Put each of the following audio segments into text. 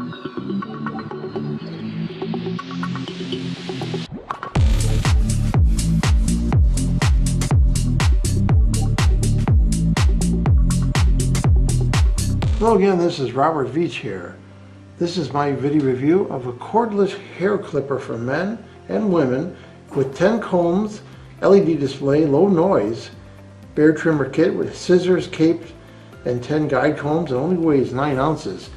Hello again, this is Robert Veach here. This is my video review of a cordless hair clipper for men and women with 10 combs, LED display, low noise, beard trimmer kit with scissors, cape, and 10 guide combs. It only weighs 9 ounces.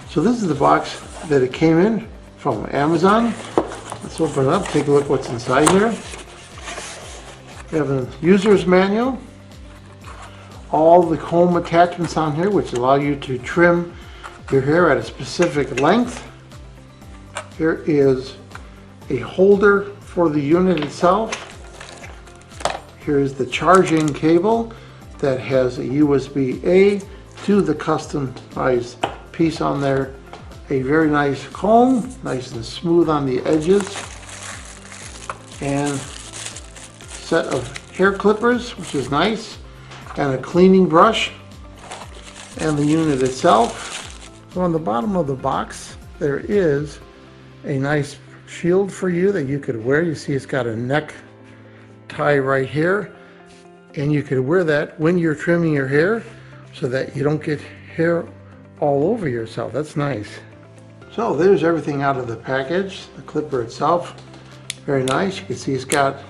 So this is the box that it came in from Amazon. Let's open it up, take a look what's inside here. We have a user's manual. All the comb attachments on here which allow you to trim your hair at a specific length. Here is a holder for the unit itself. Here's the charging cable that has a USB-A to the customized piece on there. A very nice comb, nice and smooth on the edges. And set of hair clippers, which is nice. And a cleaning brush, and the unit itself. So on the bottom of the box there is a nice shield for you that you could wear. You see it's got a neck tie right here, and you could wear that when you're trimming your hair so that you don't get hair all over yourself. That's nice. So there's everything out of the package. The clipper itself, very nice. You can see it's got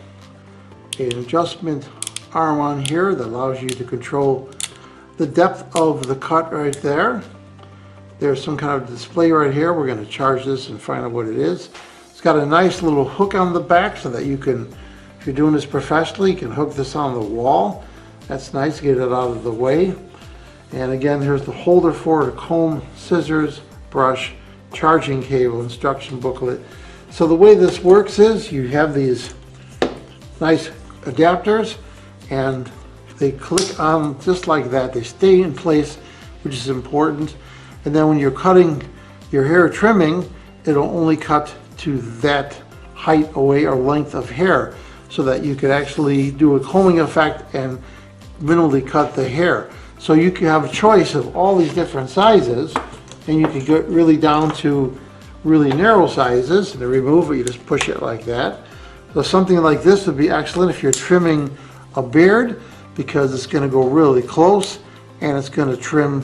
an adjustment arm on here that allows you to control the depth of the cut right there. There's some kind of display right here. We're going to charge this and find out what it is. It's got a nice little hook on the back so that you can, if you're doing this professionally, you can hook this on the wall. That's nice to get it out of the way. And again, here's the holder for the comb, scissors, brush, charging cable, instruction booklet. So the way this works is you have these nice adapters, and they click on just like that. They stay in place, which is important. And then when you're cutting your hair trimming, it'll only cut to that height away or length of hair so that you could actually do a combing effect and minimally cut the hair. So you can have a choice of all these different sizes, and you can get really down to really narrow sizes. And to remove it, you just push it like that. So something like this would be excellent if you're trimming a beard, because it's going to go really close and it's going to trim,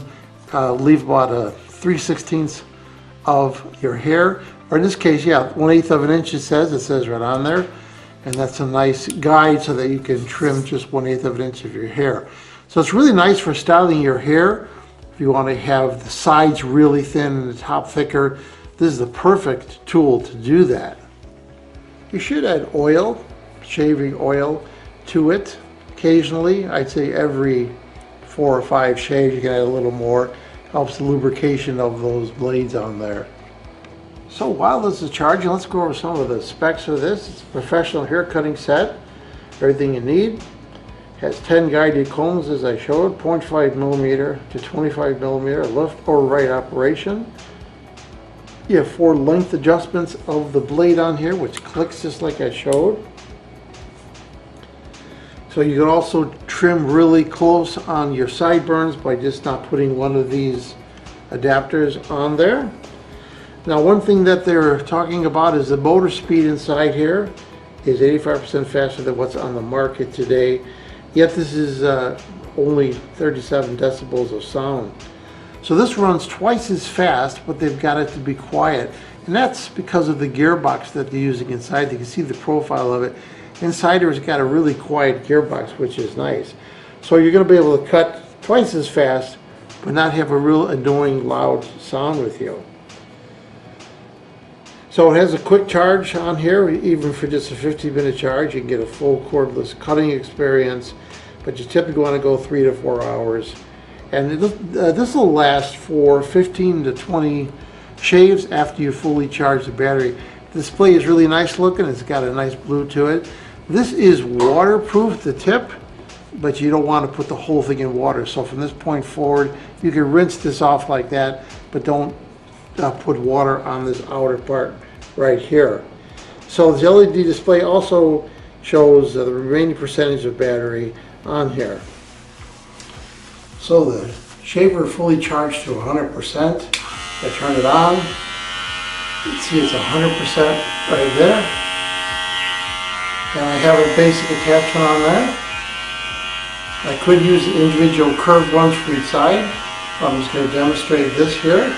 leave about a 3/16 of your hair, or in this case, yeah, 1/8 of an inch it says right on there, and that's a nice guide so that you can trim just 1/8 of an inch of your hair. So it's really nice for styling your hair. If you want to have the sides really thin and the top thicker, this is the perfect tool to do that. You should add oil, shaving oil, to it occasionally. I'd say every 4 or 5 shaves you can add a little more. Helps the lubrication of those blades on there. So while this is charging, let's go over some of the specs of this. It's a professional hair cutting set. Everything you need. Has 10 guided combs as I showed, 0.5 millimeter to 25 millimeter left or right operation. You have 4 length adjustments of the blade on here, which clicks just like I showed. So you can also trim really close on your sideburns by just not putting one of these adapters on there. Now, one thing that they're talking about is the motor speed inside here is 85% faster than what's on the market today. Yet this is only 37 decibels of sound. So this runs twice as fast, but they've got it to be quiet. And that's because of the gearbox that they're using inside. You can see the profile of it. Inside here, it's got a really quiet gearbox, which is nice. So you're going to be able to cut twice as fast, but not have a real annoying loud sound with you. So it has a quick charge on here. Even for just a 15-minute charge, you can get a full cordless cutting experience, but you typically want to go 3 to 4 hours. And this will last for 15 to 20 shaves after you fully charge the battery. The display is really nice looking. It's got a nice blue to it. This is waterproof, the tip, but you don't want to put the whole thing in water. So from this point forward, you can rinse this off like that, but don't put water on this outer part right here. So the LED display also shows the remaining percentage of battery on here. So the shaver fully charged to 100%. I turn it on. You can see it's 100% right there. And I have a basic attachment on there. I could use the individual curved ones for each side. I'm just going to demonstrate this here.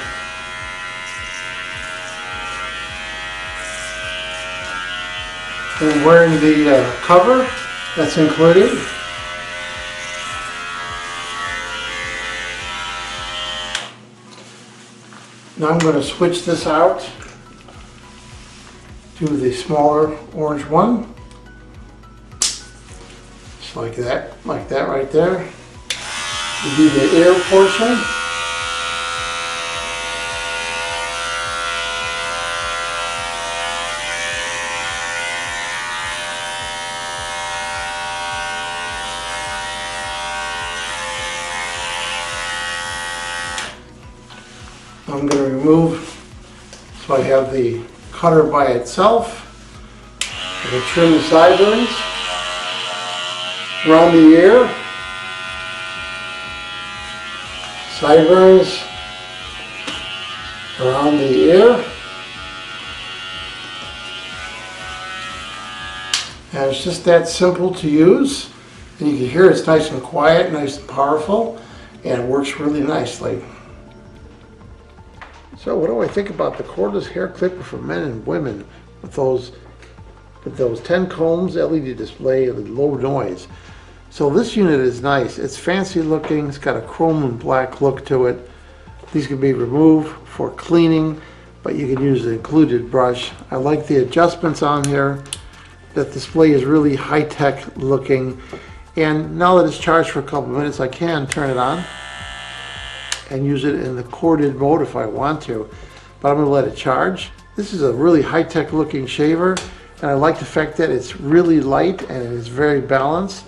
And wearing the cover that's included. Now I'm going to switch this out to the smaller orange one. Just like that right there. To do the air portion. I'm going to remove, so I have the cutter by itself. I'm going to trim the sideburns around the ear. Sideburns around the ear. And it's just that simple to use. And you can hear it's nice and quiet, nice and powerful, and it works really nicely. So what do I think about the cordless hair clipper for men and women with those 10 combs, LED display, and low noise? So this unit is nice. It's fancy looking. It's got a chrome and black look to it. These can be removed for cleaning, but you can use the included brush. I like the adjustments on here. That display is really high-tech looking. And now that it's charged for a couple of minutes, I can turn it on and use it in the corded mode if I want to, but I'm going to let it charge. This is a really high-tech looking shaver, and I like the fact that it's really light and it is very balanced.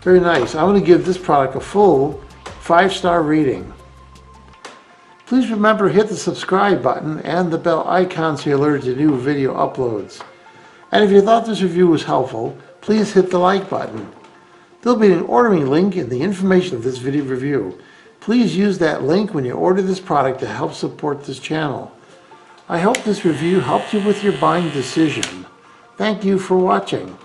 Very nice. I'm going to give this product a full 5-star rating. Please remember to hit the subscribe button and the bell icon so you're alerted to new video uploads. And if you thought this review was helpful, please hit the like button. There'll be an ordering link in the information of this video review. Please use that link when you order this product to help support this channel. I hope this review helped you with your buying decision. Thank you for watching.